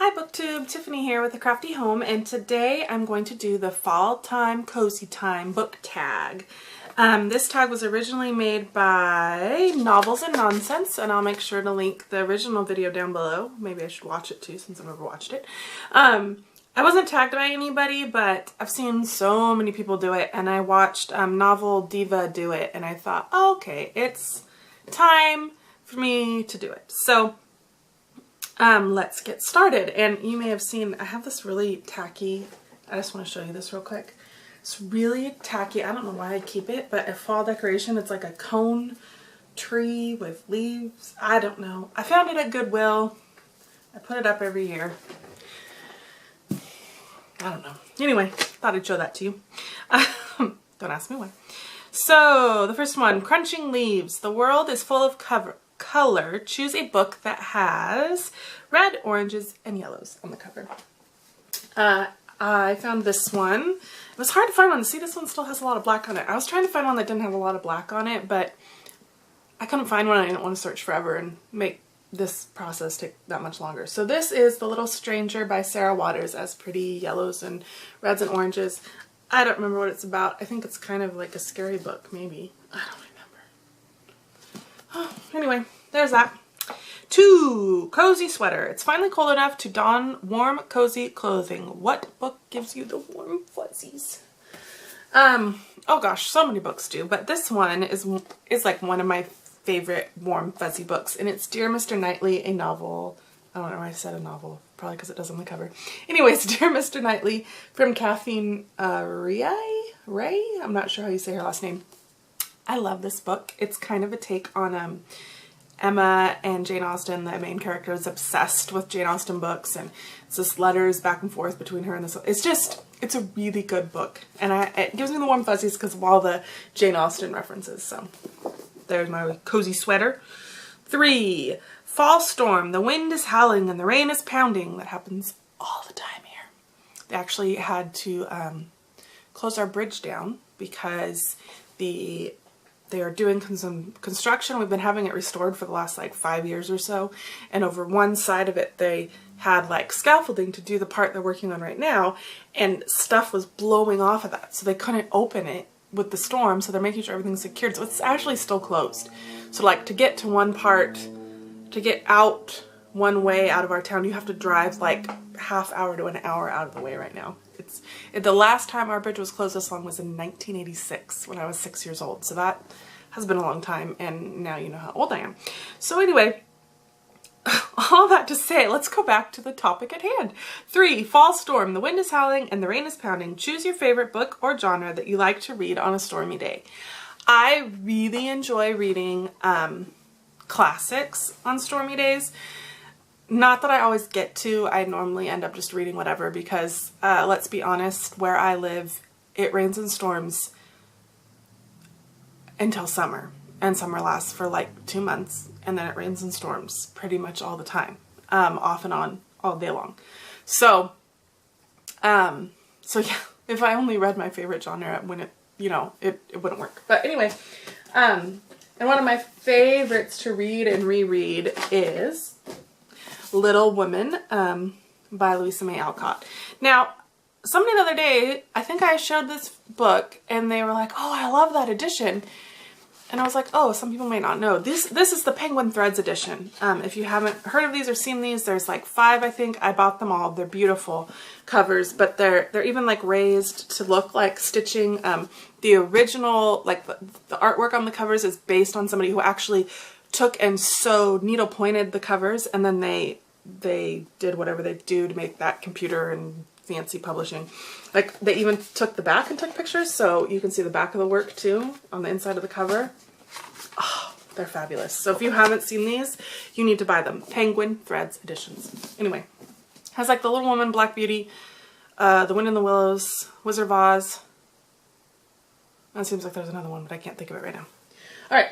Hi BookTube, Tiffany here with A Crafty Home, and today I'm going to do the Fall Time Cozy Time book tag. This tag was originally made by Novels and Nonsense, and I'll make sure to link the original video down below. Maybe I should watch it too since I've never watched it. I wasn't tagged by anybody, but I've seen so many people do it, and I watched Novel Diva do it, and I thought, oh, okay, it's time for me to do it. So let's get started. And you may have seen, I have this really tacky, I just want to show you this real quick. It's really tacky, I don't know why I keep it, but a fall decoration. It's like a cone tree with leaves. I don't know. I found it at Goodwill. I put it up every year. I don't know. Anyway, thought I'd show that to you. Don't ask me why. So, the first one, Crunching Leaves. The world is full of color. Choose a book that has red, oranges, and yellows on the cover. I found this one. It was hard to find one. See, this one still has a lot of black on it. I was trying to find one that didn't have a lot of black on it, but I couldn't find one. I didn't want to search forever and make this process take that much longer. So this is The Little Stranger by Sarah Waters, as pretty yellows and reds and oranges. I don't remember what it's about. I think it's kind of like a scary book, maybe. I don't remember. Oh, anyway, there's that. 2, Cozy Sweater. It's finally cold enough to don warm, cozy clothing. What book gives you the warm fuzzies? Oh gosh, so many books do, but this one is like one of my favorite warm fuzzy books, and it's Dear Mr. Knightley, a novel. I don't know why I said a novel, probably because it does on the cover. Anyways, Dear Mr. Knightley from Kathleen Ray? I'm not sure how you say her last name. I love this book. It's kind of a take on Emma and Jane Austen. The main character is obsessed with Jane Austen books, and it's just letters back and forth between her and this. It's a really good book, and it gives me the warm fuzzies because of all the Jane Austen references. So there's my cozy sweater. 3, Fall Storm. The wind is howling and the rain is pounding. That happens all the time here. They actually had to close our bridge down because they are doing some construction. We've been having it restored for the last like 5 years or so, and over one side of it they had like scaffolding to do the part they're working on right now, and stuff was blowing off of that, so they couldn't open it with the storm, so they're making sure everything's secured, so it's actually still closed. So like to get to one part, to get out one way out of our town, you have to drive like half hour to an hour out of the way right now. The last time our bridge was closed this long was in 1986 when I was 6 years old. So that has been a long time, and now you know how old I am. So anyway, all that to say, let's go back to the topic at hand. 3, Fall Storm. The wind is howling and the rain is pounding. Choose your favorite book or genre that you like to read on a stormy day. I really enjoy reading classics on stormy days. Not that I always get to. I normally end up just reading whatever because, let's be honest, where I live, it rains and storms until summer. And summer lasts for like 2 months, and then it rains and storms pretty much all the time, off and on, all day long. So yeah, if I only read my favorite genre when it wouldn't work. But anyway, and one of my favorites to read and reread is Little Women by Louisa May Alcott. Now, somebody the other day, I think I showed this book and they were like, oh, I love that edition. And I was like, oh, some people may not know. This is the Penguin Threads edition. If you haven't heard of these or seen these, there's like 5, I think. I bought them all. They're beautiful covers, but they're even like raised to look like stitching. The original, like the artwork on the covers is based on somebody who actually took and sewed, needle pointed the covers, and then they did whatever they do to make that computer and fancy publishing. Like they even took the back and took pictures, so you can see the back of the work too on the inside of the cover. Oh, they're fabulous. So if you haven't seen these, you need to buy them. Penguin Threads editions. Anyway, has like the Little Woman, Black Beauty, The Wind in the Willows, Wizard of Oz. It seems like there's another one, but I can't think of it right now. All right.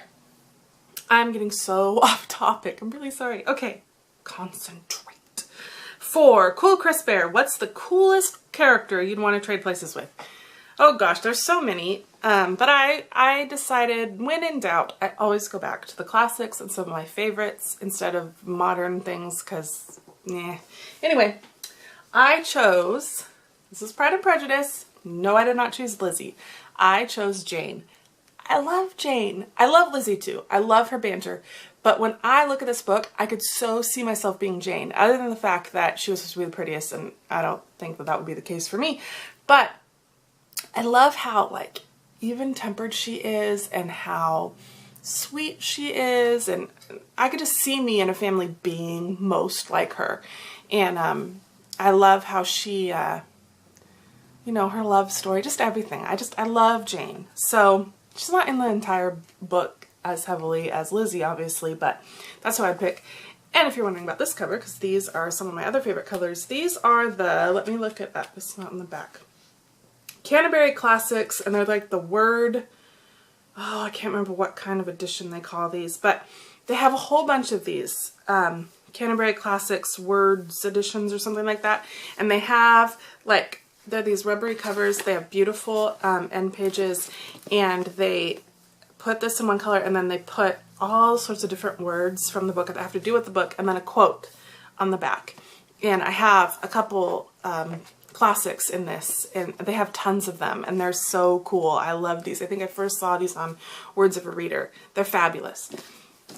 I'm getting so off topic. I'm really sorry. Okay, concentrate. 4, Cool Crisp Bear. What's the coolest character you'd want to trade places with? Oh gosh, there's so many. But I decided, when in doubt, I always go back to the classics and some of my favorites instead of modern things, because nah. Anyway, I chose, this is Pride and Prejudice. No, I did not choose Lizzie. I chose Jane. I love Jane. I love Lizzie too. I love her banter. But when I look at this book, I could so see myself being Jane, other than the fact that she was supposed to be the prettiest, and I don't think that that would be the case for me. But I love how, like, even-tempered she is and how sweet she is, and I could just see me and a family being most like her. And I love how she, you know, her love story, just everything. I love Jane. So she's not in the entire book as heavily as Lizzie, obviously, but that's who I'd pick. And if you're wondering about this cover, because these are some of my other favorite colors, these are the, let me look at that, it's not in the back, Canterbury Classics, and they're like the word, oh, I can't remember what kind of edition they call these, but they have a whole bunch of these Canterbury Classics words editions or something like that, and they have, like, they're these rubbery covers, they have beautiful end pages, and they put this in one color, and then they put all sorts of different words from the book that have to do with the book, and then a quote on the back. And I have a couple classics in this, and they have tons of them, and they're so cool. I love these. I think I first saw these on Words of a Reader. They're fabulous.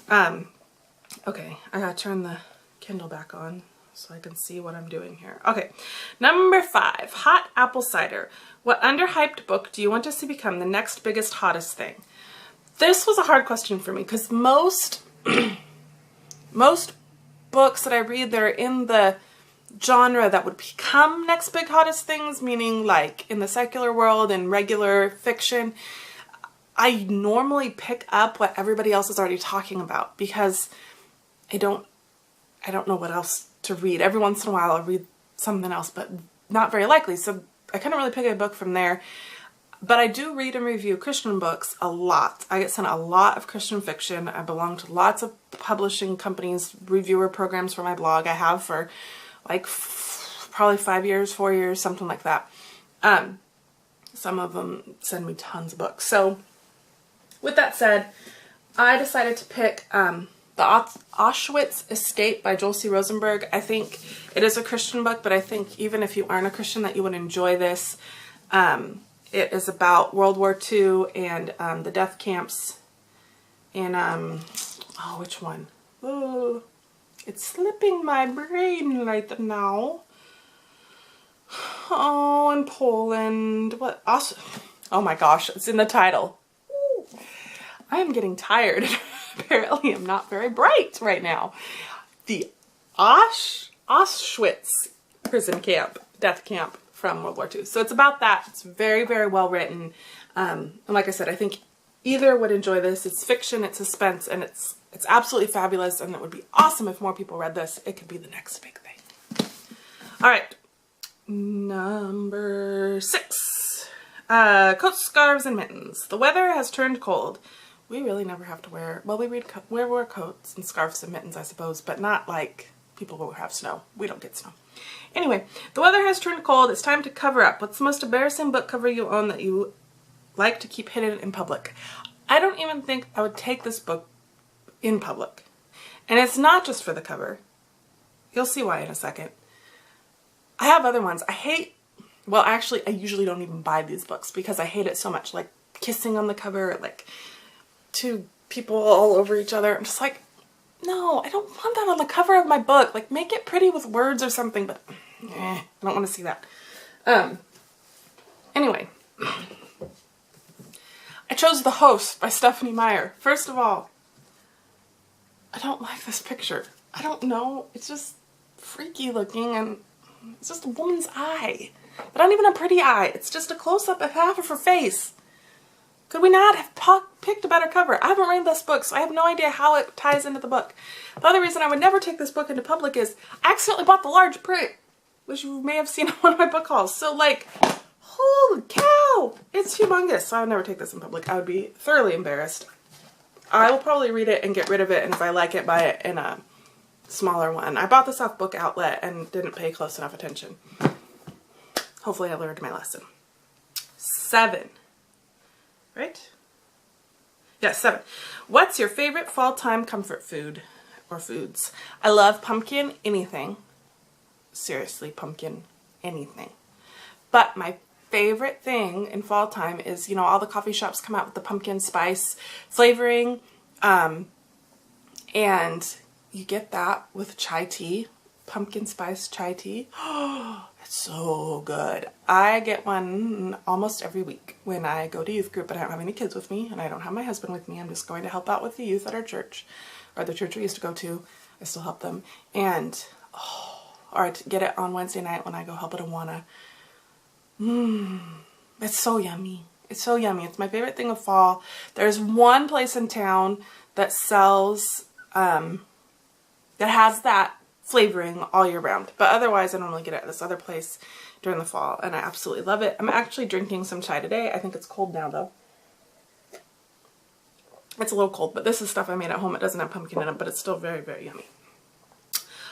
Okay, I gotta turn the Kindle back on so I can see what I'm doing here. Okay, number 5, Hot Apple Cider. What underhyped book do you want to see become the next biggest, hottest thing? This was a hard question for me because most books that I read that are in the genre that would become next big hottest things, meaning like in the secular world and regular fiction, I normally pick up what everybody else is already talking about because I don't know what else to read. Every once in a while I'll read something else, but not very likely. So I couldn't really pick a book from there. But I do read and review Christian books a lot. I get sent a lot of Christian fiction. I belong to lots of publishing companies, reviewer programs for my blog. I have for like probably 5 years, 4 years, something like that. Some of them send me tons of books. So with that said, I decided to pick the Auschwitz Escape by Joel C. Rosenberg. I think it is a Christian book, but I think even if you aren't a Christian that you would enjoy this. It is about World War II and the death camps in, oh, which one? Oh, it's slipping my brain right now. Oh, in Poland. What? Oh my gosh, it's in the title. Ooh. I am getting tired. Apparently I'm not very bright right now. The Auschwitz prison camp, death camp from World War II. So it's about that. It's very, very well written. And like I said, I think either would enjoy this. It's fiction, it's suspense, and it's absolutely fabulous, and it would be awesome if more people read this. It could be the next big thing. All right. Number 6. Coats, Scarves, and Mittens. The weather has turned cold. We really never have to wear, well, we wear coats and scarves and mittens, I suppose, but not like people who have snow. We don't get snow. Anyway, the weather has turned cold. It's time to cover up. What's the most embarrassing book cover you own that you like to keep hidden in public? I don't even think I would take this book in public. And it's not just for the cover. You'll see why in a second. I have other ones. Well, actually, I usually don't even buy these books because I hate it so much. Like kissing on the cover, like two people all over each other. I'm just like, no, I don't want that on the cover of my book. Like, make it pretty with words or something, but I don't want to see that. Anyway, I chose The Host by Stephanie Meyer. First of all, I don't like this picture. I don't know. It's just freaky looking, and it's just a woman's eye. But not even a pretty eye. It's just a close-up of half of her face. Could we not have picked a better cover? I haven't read this book, so I have no idea how it ties into the book. The other reason I would never take this book into public is I accidentally bought the large print, which you may have seen on one of my book hauls. So, like, holy cow! It's humongous, so I would never take this in public. I would be thoroughly embarrassed. I will probably read it and get rid of it, and if I like it, buy it in a smaller one. I bought this off Book Outlet and didn't pay close enough attention. Hopefully I learned my lesson. 7. Right? Yeah, 7. What's your favorite fall time comfort food or foods? I love pumpkin anything. seriously pumpkin anything. But my favorite thing in fall time is, you know, all the coffee shops come out with the pumpkin spice flavoring, and you get that with chai tea, pumpkin spice chai tea. Oh, it's so good. I get one almost every week when I go to youth group, but I don't have any kids with me and I don't have my husband with me. I'm just going to help out with the youth at our church, or the church we used to go to. I still help them. And, or I get it on Wednesday night when I go help at Awana. It's so yummy. It's so yummy. It's my favorite thing of fall. There's one place in town that sells, that has that flavoring all year round. But otherwise, I normally get it at this other place during the fall, and I absolutely love it. I'm actually drinking some chai today. I think it's cold now, though. It's a little cold, but this is stuff I made at home. It doesn't have pumpkin in it, but it's still very, very yummy.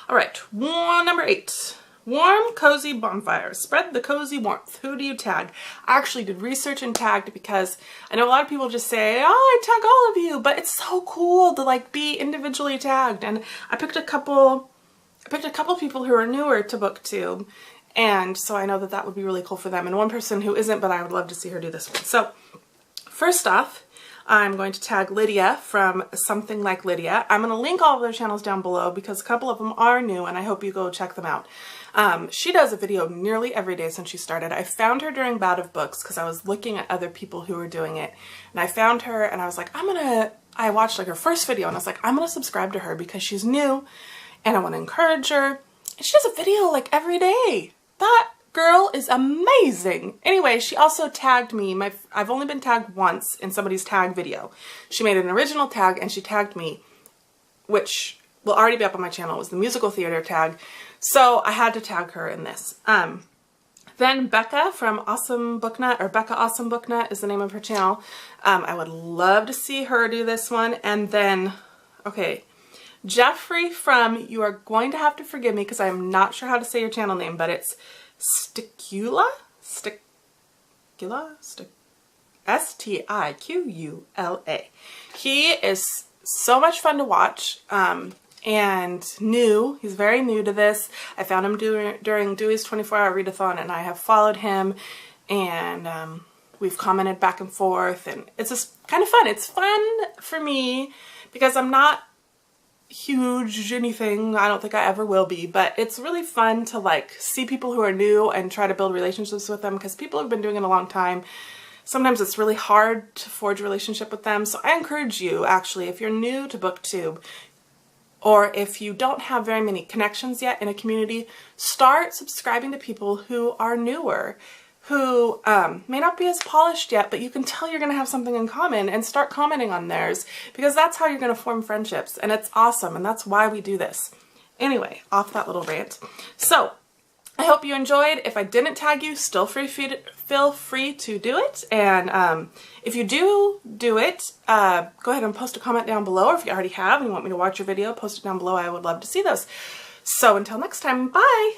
All right, number 8. Warm, cozy bonfires. Spread the cozy warmth. Who do you tag? I actually did research and tagged because I know a lot of people just say, oh, I tag all of you, but it's so cool to like be individually tagged. And I picked a couple people who are newer to BookTube, and so I know that that would be really cool for them. And one person who isn't, but I would love to see her do this one. So first off, I'm going to tag Lydia from Something Like Lydia. I'm going to link all of their channels down below because a couple of them are new and I hope you go check them out. She does a video nearly every day since she started. I found her during Bout of Books because I was looking at other people who were doing it, and I found her and I was like, I watched like her first video and I was like, I'm going to subscribe to her because she's new and I want to encourage her. And she does a video like every day. That girl is amazing. Anyway, she also tagged me. I've only been tagged once in somebody's tag video. She made an original tag and she tagged me, which will already be up on my channel. It was the musical theater tag. So I had to tag her in this. Then Becca from Awesome Book Nut, or Becca Awesome Book Nut is the name of her channel. I would love to see her do this one. And then, okay, Jeffrey from, you are going to have to forgive me because I'm not sure how to say your channel name, but it's Stickula? S-T-I-Q-U-L-A. He is so much fun to watch, and new. He's very new to this. I found him during Dewey's 24-hour readathon, and I have followed him, and we've commented back and forth, and it's just kind of fun. It's fun for me because I'm not huge anything. I don't think I ever will be, but it's really fun to like see people who are new and try to build relationships with them because people have been doing it a long time. Sometimes it's really hard to forge a relationship with them. So I encourage you, actually, if you're new to BookTube, or if you don't have very many connections yet in a community, start subscribing to people who are newer, who may not be as polished yet, but you can tell you're going to have something in common, and start commenting on theirs, because that's how you're going to form friendships, and it's awesome, and that's why we do this. Anyway, off that little rant. So, I hope you enjoyed. If I didn't tag you, still feel free to do it, and if you do it, go ahead and post a comment down below, or if you already have and you want me to watch your video, post it down below. I would love to see those. So until next time, bye!